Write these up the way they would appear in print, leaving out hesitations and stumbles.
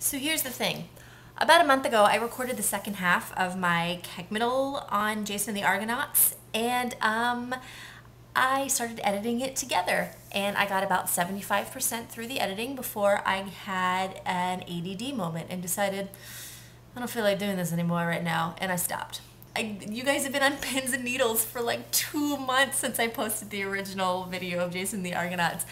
So here's the thing. About a month ago, I recorded the second half of my keg middle on Jason and the Argonauts, and I started editing it together, and I got about 75% through the editing before I had an ADD moment and decided, I don't feel like doing this anymore right now, and I stopped. You guys have been on pins and needles for like 2 months since I posted the original video of Jason and the Argonauts.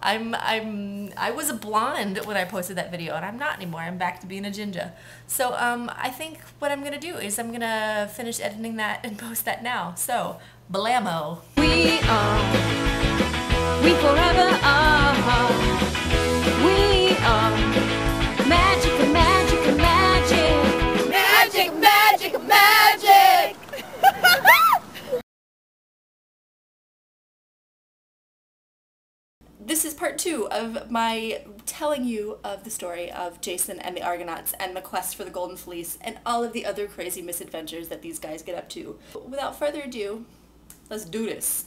I was a blonde when I posted that video, and I'm not anymore. I'm back to being a ginger. So I think what I'm gonna do is I'm gonna finish editing that and post that now. So blammo. We forever are. We are magic, magic, magic, magic, magic, magic. This is part 2 of my telling you of the story of Jason and the Argonauts and the quest for the Golden Fleece and all of the other crazy misadventures that these guys get up to. Without further ado, let's do this.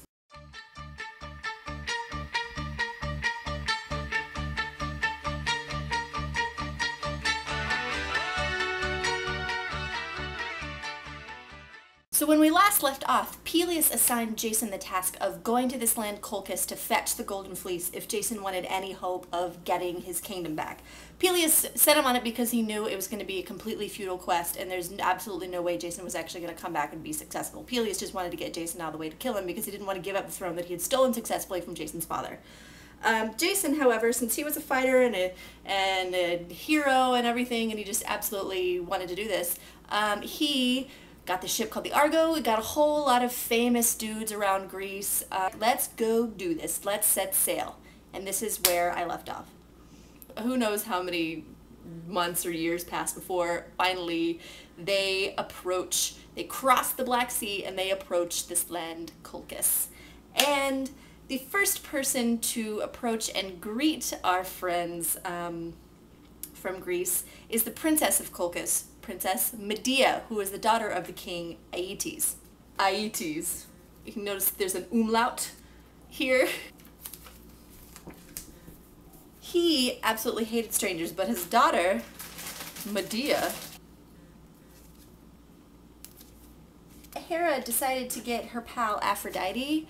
So when we last left off, Peleus assigned Jason the task of going to this land Colchis to fetch the Golden Fleece if Jason wanted any hope of getting his kingdom back. Peleus sent him on it because he knew it was going to be a completely futile quest and there's absolutely no way Jason was actually going to come back and be successful. Peleus just wanted to get Jason out of the way to kill him because he didn't want to give up the throne that he had stolen successfully from Jason's father. Jason, however, since he was a fighter and a hero and everything, and he just absolutely wanted to do this, he got the ship called the Argo. We got a whole lot of famous dudes around Greece. Let's go do this. Let's set sail. And this is where I left off. Who knows how many months or years passed before finally they cross the Black Sea and they approach this land Colchis. And the first person to approach and greet our friends from Greece is the princess of Colchis, Princess Medea, who is the daughter of the king Aeetes. Aeetes. You can notice there's an umlaut here. He absolutely hated strangers, but his daughter, Medea, Hera decided to get her pal Aphrodite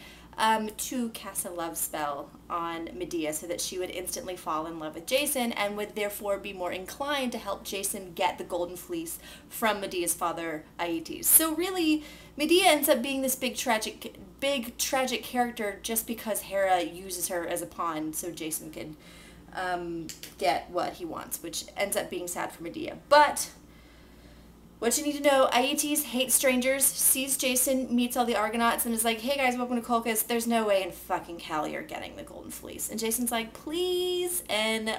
to cast a love spell on Medea so that she would instantly fall in love with Jason and would therefore be more inclined to help Jason get the Golden Fleece from Medea's father Aeetes. So really, Medea ends up being this big tragic character just because Hera uses her as a pawn so Jason could get what he wants, which ends up being sad for Medea. But what you need to know, Aeetes hates strangers, sees Jason, meets all the Argonauts, and is like, hey guys, welcome to Colchis. There's no way in fucking hell you're getting the Golden Fleece. And Jason's like, please. And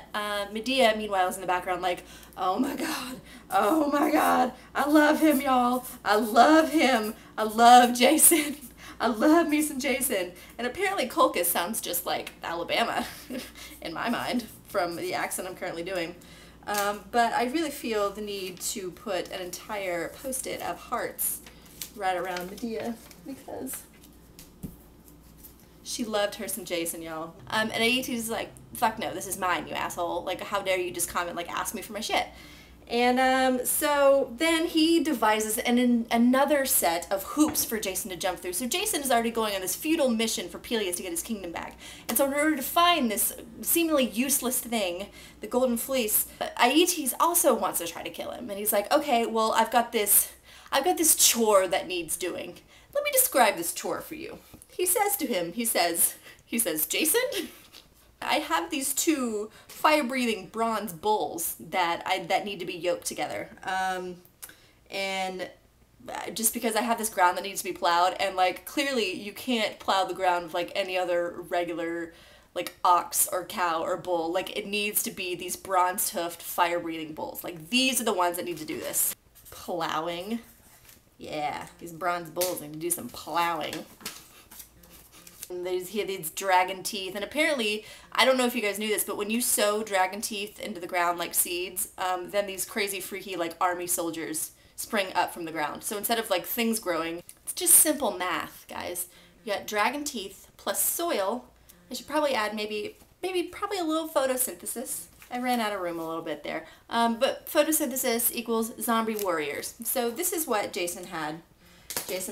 Medea, meanwhile, is in the background like, oh my god, I love him, y'all. I love him. I love Jason. I love me some Jason. And apparently Colchis sounds just like Alabama, in my mind, from the accent I'm currently doing. But I really feel the need to put an entire post-it of hearts right around Medea because she loved her some Jason, y'all. And Aeetes is like, fuck no, this is mine, you asshole. Like, how dare you just come and like ask me for my shit. And so then he devises another set of hoops for Jason to jump through. So Jason is already going on this futile mission for Peleus to get his kingdom back. And so in order to find this seemingly useless thing, the Golden Fleece, Aeetes also wants to try to kill him. And he's like, okay, well, I've got this chore that needs doing. Let me describe this chore for you. He says to him, he says, Jason, I have these 2 fire-breathing bronze bulls that need to be yoked together. And just because I have this ground that needs to be plowed, and like clearly you can't plow the ground with like any other regular like ox or cow or bull. Like it needs to be these bronze-hoofed fire-breathing bulls. Like these are the ones that need to do this. Plowing. Yeah, these bronze bulls need to do some plowing. And there's here these dragon teeth, and apparently, I don't know if you guys knew this, but when you sow dragon teeth into the ground like seeds, then these crazy freaky like army soldiers spring up from the ground. So instead of like things growing, it's just simple math, guys. You got dragon teeth plus soil. I should probably add maybe probably a little photosynthesis. I ran out of room a little bit there. But photosynthesis equals zombie warriors. So this is what Jason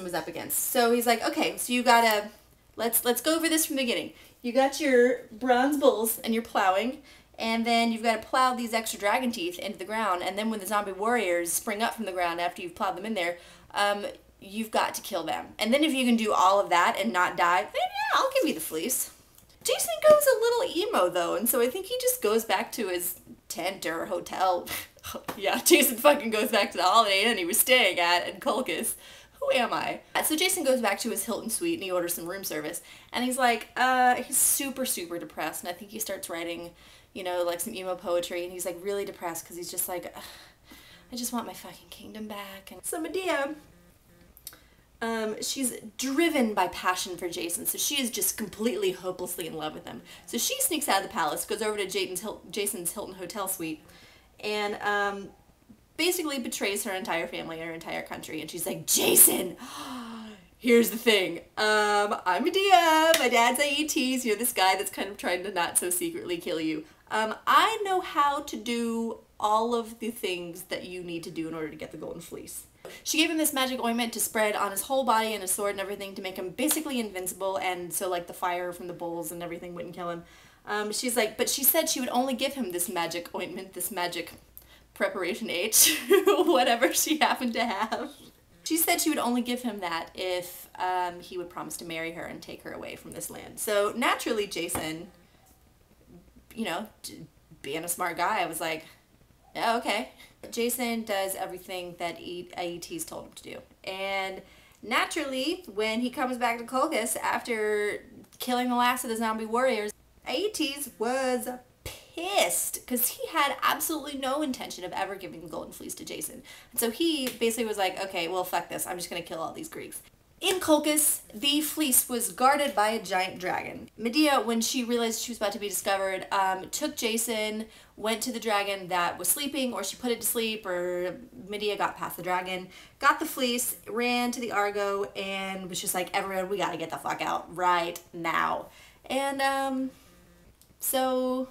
was up against. So he's like, okay, so you gotta, let's go over this from the beginning. You got your bronze bulls and you're plowing, and then you've got to plow these extra dragon teeth into the ground, and then when the zombie warriors spring up from the ground after you've plowed them in there, you've got to kill them. And then if you can do all of that and not die, then yeah, I'll give you the fleece. Jason goes a little emo though, and so I think he just goes back to his tent or hotel. Yeah, Jason fucking goes back to the Holiday Inn he was staying at in Colchis. Who am I? So Jason goes back to his Hilton suite and he orders some room service. And he's like, he's super, super depressed. And I think he starts writing, you know, like some emo poetry. And he's like really depressed because he's just like, I just want my fucking kingdom back. And so Medea, she's driven by passion for Jason. So she is just completely hopelessly in love with him. So she sneaks out of the palace, goes over to Jason's Hilton hotel suite, and basically betrays her entire family and her entire country. And she's like, Jason, here's the thing. I'm Medea. My dad's AETs. You know, this guy that's kind of trying to not so secretly kill you. I know how to do all of the things that you need to do in order to get the Golden Fleece. She gave him this magic ointment to spread on his whole body and his sword and everything to make him basically invincible, and so like the fire from the bulls and everything wouldn't kill him. She's like, but she said she would only give him this magic ointment, this magic preparation H, whatever she happened to have. She said she would only give him that if he would promise to marry her and take her away from this land. So naturally Jason, you know, being a smart guy, I was like, yeah, okay. Jason does everything that AETs told him to do. And naturally, when he comes back to Colchis after killing the last of the zombie warriors, AETs was pissed because he had absolutely no intention of ever giving the Golden Fleece to Jason. And so he basically was like, okay, well, fuck this. I'm just going to kill all these Greeks. In Colchis, the fleece was guarded by a giant dragon. Medea, when she realized she was about to be discovered, took Jason, went to the dragon that was sleeping, or she put it to sleep, or Medea got past the dragon, got the fleece, ran to the Argo, and was just like, everyone, we gotta get the fuck out right now. And so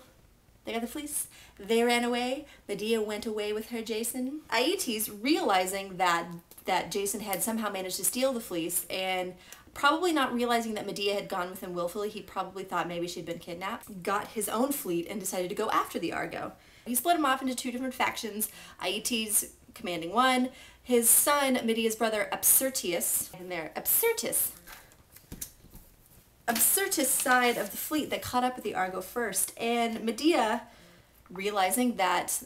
they got the fleece. They ran away. Medea went away with her Jason. Aeetes, realizing that Jason had somehow managed to steal the fleece, and probably not realizing that Medea had gone with him willfully, he probably thought maybe she'd been kidnapped, got his own fleet and decided to go after the Argo. He split them off into two different factions, Aeetes commanding one, his son, Medea's brother, Absyrtus, and their Absyrtus side of the fleet that caught up with the Argo first. And Medea, realizing that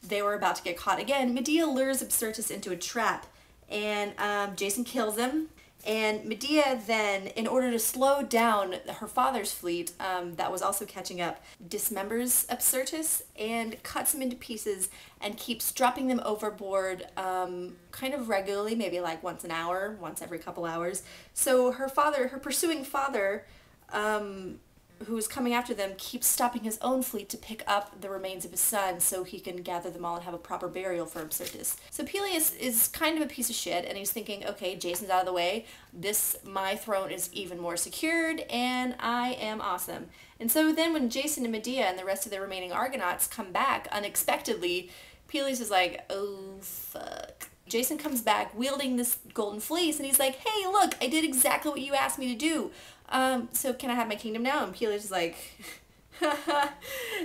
they were about to get caught again, Medea lures Absyrtus into a trap, and Jason kills him. And Medea then, in order to slow down her father's fleet that was also catching up, dismembers Absyrtus and cuts him into pieces and keeps dropping them overboard kind of regularly, maybe like once an hour, once every couple hours. So her pursuing father, who is coming after them, keeps stopping his own fleet to pick up the remains of his son so he can gather them all and have a proper burial for Absyrtus. So Peleus is kind of a piece of shit, and he's thinking, okay, Jason's out of the way, my throne is even more secured, and I am awesome. And so then when Jason and Medea and the rest of the remaining Argonauts come back unexpectedly, Peleus is like, oh fuck. Jason comes back wielding this golden fleece, and he's like, hey, look, I did exactly what you asked me to do. So can I have my kingdom now? And Peleus is like,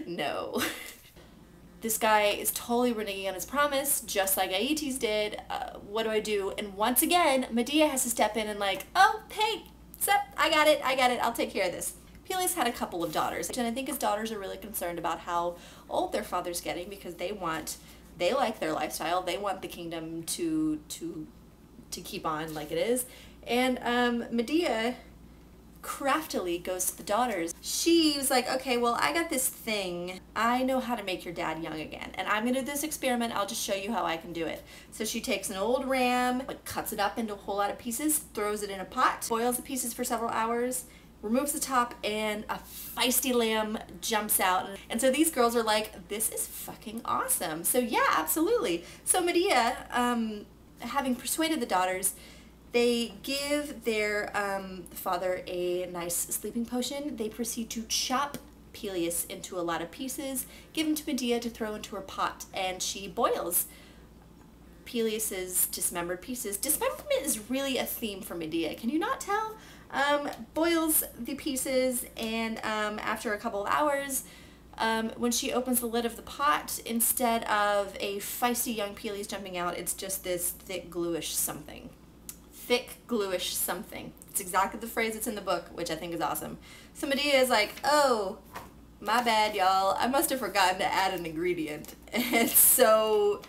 no. This guy is totally reneging on his promise, just like Aeetes did. What do I do? And once again, Medea has to step in and like, oh, hey, sup, I got it, I'll take care of this. Peleus had a couple of daughters, and I think his daughters are really concerned about how old their father's getting because they like their lifestyle. They want the kingdom to keep on like it is. And Medea craftily goes to the daughters. She was like, okay, well, I got this thing. I know how to make your dad young again, and I'm gonna do this experiment. I'll just show you how I can do it. So she takes an old ram, cuts it up into a whole lot of pieces, throws it in a pot, boils the pieces for several hours, removes the top, and a feisty lamb jumps out. And so these girls are like, this is fucking awesome. So yeah, absolutely. So Medea, having persuaded the daughters, they give their father a nice sleeping potion. They proceed to chop Peleus into a lot of pieces, give him to Medea to throw into her pot, and she boils Peleus's dismembered pieces. Dismemberment is really a theme for Medea. Can you not tell? Boils the pieces, and after a couple of hours, when she opens the lid of the pot, instead of a feisty young Peleus jumping out, it's just this thick, gluish something. Thick, gluish something. It's exactly the phrase that's in the book, which I think is awesome. So Medea is like, oh, my bad, y'all. I must have forgotten to add an ingredient. And so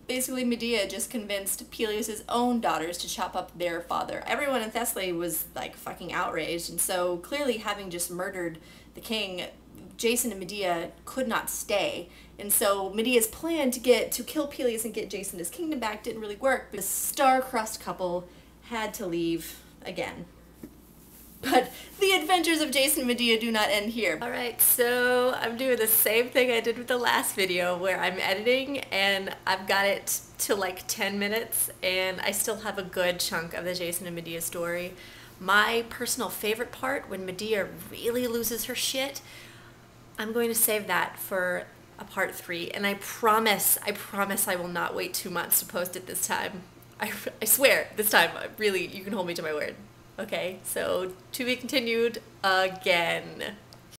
basically Medea just convinced Peleus' own daughters to chop up their father. Everyone in Thessaly was like fucking outraged, and so clearly, having just murdered the king, Jason and Medea could not stay. And so Medea's plan to kill Peleus and get Jason his kingdom back didn't really work. The star-crossed couple had to leave again. But the adventures of Jason and Medea do not end here. Alright, so I'm doing the same thing I did with the last video, where I'm editing and I've got it to like 10 minutes and I still have a good chunk of the Jason and Medea story. My personal favorite part, when Medea really loses her shit, I'm going to save that for a part 3, and I promise I will not wait 2 months to post it this time. I swear, this time, really, you can hold me to my word. Okay, so to be continued again.